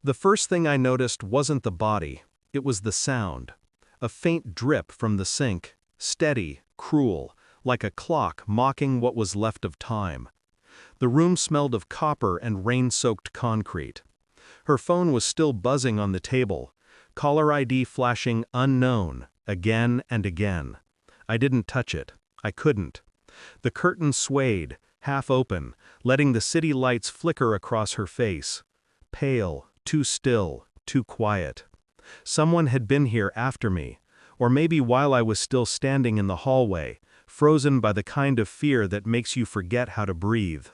The first thing I noticed wasn't the body, it was the sound. A faint drip from the sink, steady, cruel, like a clock mocking what was left of time. The room smelled of copper and rain-soaked concrete. Her phone was still buzzing on the table, caller ID flashing unknown, again and again. I didn't touch it. I couldn't. The curtain swayed, half open, letting the city lights flicker across her face. Pale, too still, too quiet. Someone had been here after me, or maybe while I was still standing in the hallway, frozen by the kind of fear that makes you forget how to breathe.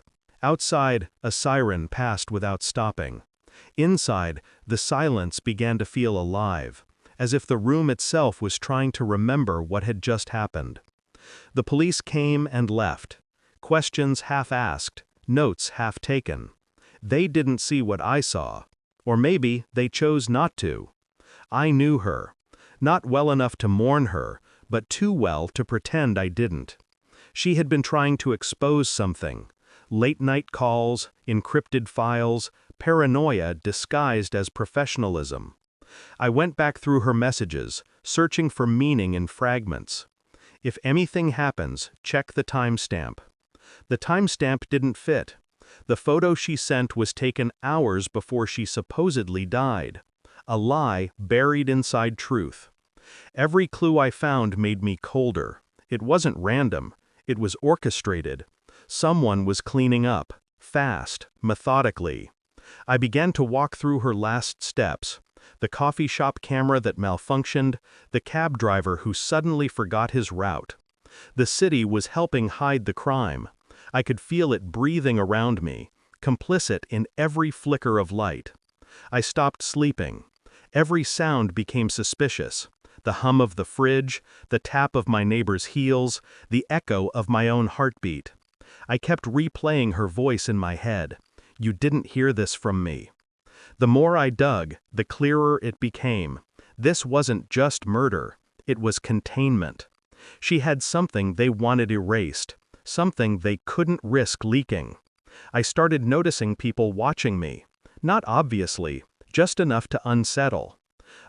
Outside, a siren passed without stopping. Inside, the silence began to feel alive, as if the room itself was trying to remember what had just happened. The police came and left. Questions half asked, notes half taken. They didn't see what I saw. Or maybe they chose not to. I knew her. Not well enough to mourn her, but too well to pretend I didn't. She had been trying to expose something. Late-night calls, encrypted files, paranoia disguised as professionalism. I went back through her messages, searching for meaning in fragments. If anything happens, check the timestamp. The timestamp didn't fit. The photo she sent was taken hours before she supposedly died. A lie buried inside truth. Every clue I found made me colder. It wasn't random. It was orchestrated. Someone was cleaning up, fast, methodically. I began to walk through her last steps. The coffee shop camera that malfunctioned, the cab driver who suddenly forgot his route. The city was helping hide the crime. I could feel it breathing around me, complicit in every flicker of light. I stopped sleeping. Every sound became suspicious. The hum of the fridge, the tap of my neighbor's heels, the echo of my own heartbeat. I kept replaying her voice in my head. You didn't hear this from me. The more I dug, the clearer it became. This wasn't just murder. It was containment. She had something they wanted erased. Something they couldn't risk leaking. I started noticing people watching me. Not obviously, just enough to unsettle.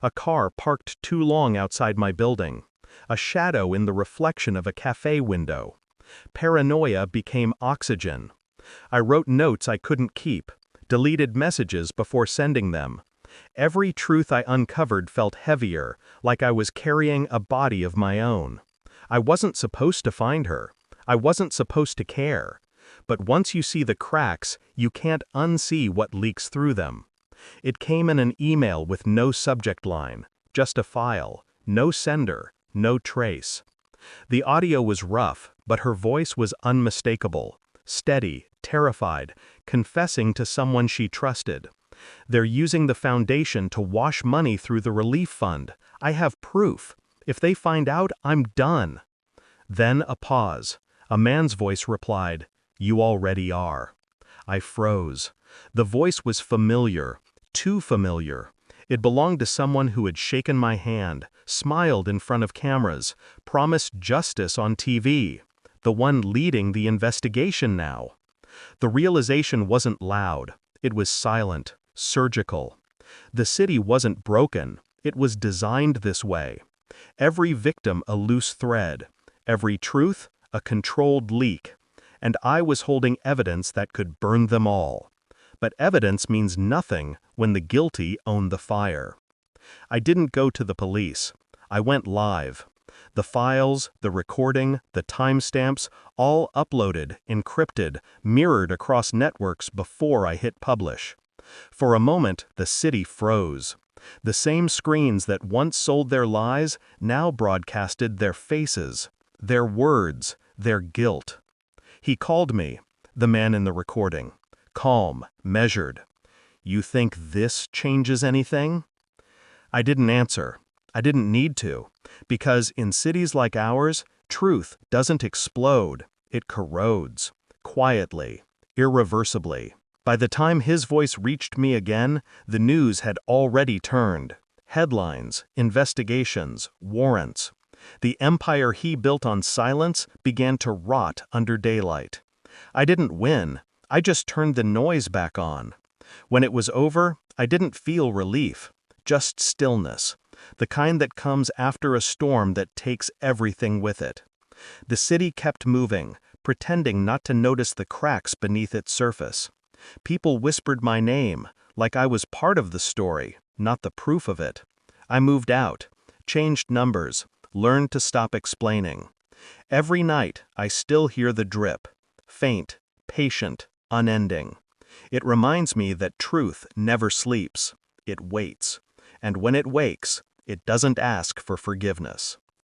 A car parked too long outside my building. A shadow in the reflection of a cafe window. Paranoia became oxygen. I wrote notes I couldn't keep, deleted messages before sending them. Every truth I uncovered felt heavier, like I was carrying a body of my own. I wasn't supposed to find her. I wasn't supposed to care. But once you see the cracks, you can't unsee what leaks through them. It came in an email with no subject line, just a file, no sender, no trace. The audio was rough, but her voice was unmistakable, steady, terrified, confessing to someone she trusted. They're using the foundation to wash money through the relief fund. I have proof. If they find out, I'm done. Then a pause. A man's voice replied, "You already are." I froze. The voice was familiar, too familiar. It belonged to someone who had shaken my hand, smiled in front of cameras, promised justice on TV. The one leading the investigation now. The realization wasn't loud. It was silent, surgical. The city wasn't broken. It was designed this way. Every victim a loose thread. Every truth a controlled leak. And I was holding evidence that could burn them all. But evidence means nothing when the guilty own the fire. I didn't go to the police. I went live. The files, the recording, the timestamps, all uploaded, encrypted, mirrored across networks before I hit publish. For a moment, the city froze. The same screens that once sold their lies now broadcasted their faces, their words, their guilt. He called me, the man in the recording. Calm, measured. "You think this changes anything?" I didn't answer. I didn't need to, because in cities like ours, truth doesn't explode, it corrodes, quietly, irreversibly. By the time his voice reached me again, the news had already turned. Headlines, investigations, warrants. The empire he built on silence began to rot under daylight. I didn't win. I just turned the noise back on. When it was over, I didn't feel relief, just stillness, the kind that comes after a storm that takes everything with it. The city kept moving, pretending not to notice the cracks beneath its surface. People whispered my name, like I was part of the story, not the proof of it. I moved out, changed numbers, learned to stop explaining. Every night, I still hear the drip, faint, patient, unending. It reminds me that truth never sleeps, it waits. And when it wakes, it doesn't ask for forgiveness.